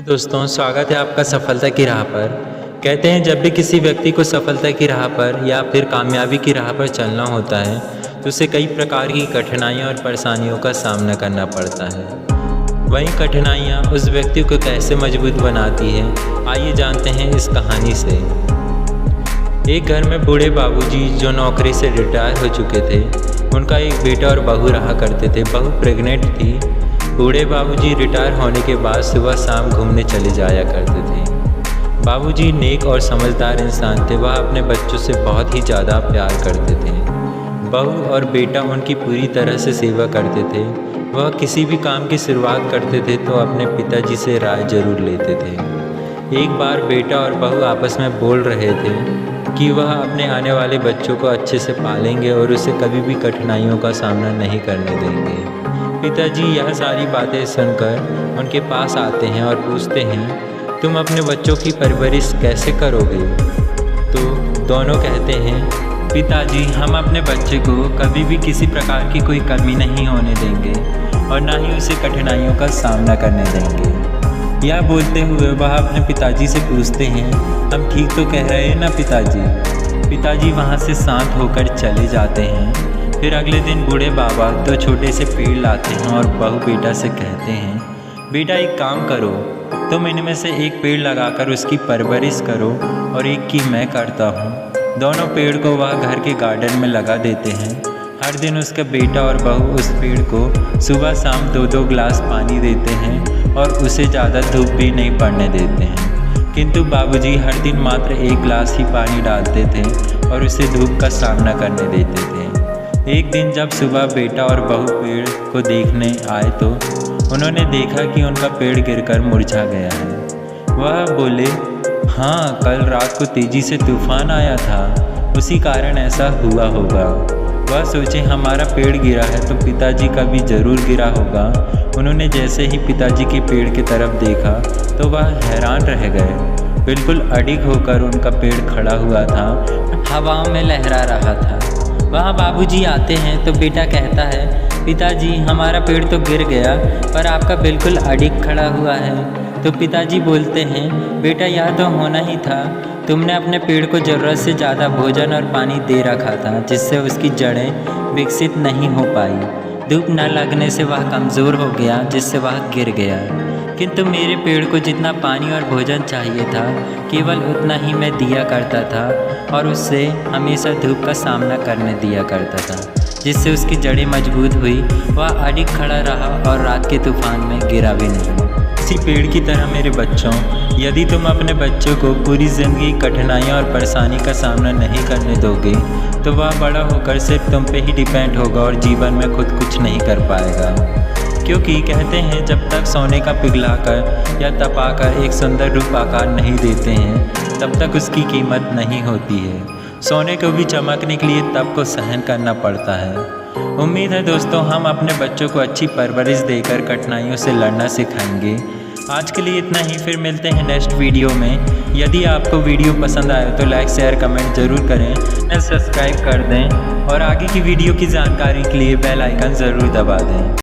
दोस्तों, स्वागत है आपका सफलता की राह पर। कहते हैं जब भी किसी व्यक्ति को सफलता की राह पर या फिर कामयाबी की राह पर चलना होता है तो उसे कई प्रकार की कठिनाइयाँ और परेशानियों का सामना करना पड़ता है। वहीं कठिनाइयाँ उस व्यक्ति को कैसे मजबूत बनाती है, आइए जानते हैं इस कहानी से। एक घर में बूढ़े बाबूजी जो नौकरी से रिटायर हो चुके थे, उनका एक बेटा और बहू रहा करते थे। बहू प्रेग्नेंट थी। बूढ़े बाबूजी रिटायर होने के बाद सुबह शाम घूमने चले जाया करते थे। बाबूजी नेक और समझदार इंसान थे। वह अपने बच्चों से बहुत ही ज़्यादा प्यार करते थे। बहू और बेटा उनकी पूरी तरह से सेवा करते थे। वह किसी भी काम की शुरुआत करते थे तो अपने पिताजी से राय जरूर लेते थे। एक बार बेटा और बहू आपस में बोल रहे थे कि वह अपने आने वाले बच्चों को अच्छे से पालेंगे और उसे कभी भी कठिनाइयों का सामना नहीं करने देंगे। पिताजी यह सारी बातें सुनकर उनके पास आते हैं और पूछते हैं, तुम अपने बच्चों की परवरिश कैसे करोगे? तो दोनों कहते हैं, पिताजी हम अपने बच्चे को कभी भी किसी प्रकार की कोई कमी नहीं होने देंगे और ना ही उसे कठिनाइयों का सामना करने देंगे। यह बोलते हुए वह अपने पिताजी से पूछते हैं, हम ठीक तो कह रहे हैं ना पिताजी? पिताजी वहाँ से शांत होकर चले जाते हैं। फिर अगले दिन बूढ़े बाबा दो छोटे से पेड़ लाते हैं और बहू बेटा से कहते हैं, बेटा एक काम करो, तुम इनमें से एक पेड़ लगाकर उसकी परवरिश करो और एक की मैं करता हूँ। दोनों पेड़ को वह घर के गार्डन में लगा देते हैं। हर दिन उसका बेटा और बहू उस पेड़ को सुबह शाम 2-2 गिलास पानी देते हैं और उसे ज़्यादा धूप भी नहीं पड़ने देते हैं। किंतु बाबूजी हर दिन मात्र 1 गिलास ही पानी डालते थे और उसे धूप का सामना करने देते थे। एक दिन जब सुबह बेटा और बहू पेड़ को देखने आए तो उन्होंने देखा कि उनका पेड़ गिरकर मुरझा गया है। वह बोले, हाँ कल रात को तेज़ी से तूफान आया था, उसी कारण ऐसा हुआ होगा। वह सोचे हमारा पेड़ गिरा है तो पिताजी का भी ज़रूर गिरा होगा। उन्होंने जैसे ही पिताजी के पेड़ की तरफ देखा तो वह हैरान रह गए। बिल्कुल अडिग होकर उनका पेड़ खड़ा हुआ था, हवाओं में लहरा रहा था। वहाँ बाबूजी आते हैं तो बेटा कहता है, पिताजी हमारा पेड़ तो गिर गया पर आपका बिल्कुल अडिग खड़ा हुआ है। तो पिताजी बोलते हैं, बेटा यह तो होना ही था, तुमने अपने पेड़ को ज़रूरत से ज़्यादा भोजन और पानी दे रखा था जिससे उसकी जड़ें विकसित नहीं हो पाई। धूप न लगने से वह कमज़ोर हो गया जिससे वह गिर गया। किंतु मेरे पेड़ को जितना पानी और भोजन चाहिए था केवल उतना ही मैं दिया करता था और उससे हमेशा धूप का सामना करने दिया करता था, जिससे उसकी जड़ें मजबूत हुई। वह अडिग खड़ा रहा और रात के तूफान में गिरा भी नहीं। इसी पेड़ की तरह मेरे बच्चों, यदि तुम अपने बच्चों को पूरी ज़िंदगी कठिनाइयाँ और परेशानी का सामना नहीं करने दोगे तो वह बड़ा होकर सिर्फ तुम पे ही डिपेंड होगा और जीवन में खुद कुछ नहीं कर पाएगा। क्योंकि कहते हैं जब तक सोने का पिघलाकर या तपाकर एक सुंदर रूप आकार नहीं देते हैं तब तक उसकी कीमत नहीं होती है। सोने को भी चमकने के लिए तप को सहन करना पड़ता है। उम्मीद है दोस्तों हम अपने बच्चों को अच्छी परवरिश देकर कठिनाइयों से लड़ना सिखाएंगे। आज के लिए इतना ही, फिर मिलते हैं नेक्स्ट वीडियो में। यदि आपको वीडियो पसंद आए तो लाइक शेयर कमेंट ज़रूर करें, सब्सक्राइब कर दें और आगे की वीडियो की जानकारी के लिए बेल आइकन ज़रूर दबा दें।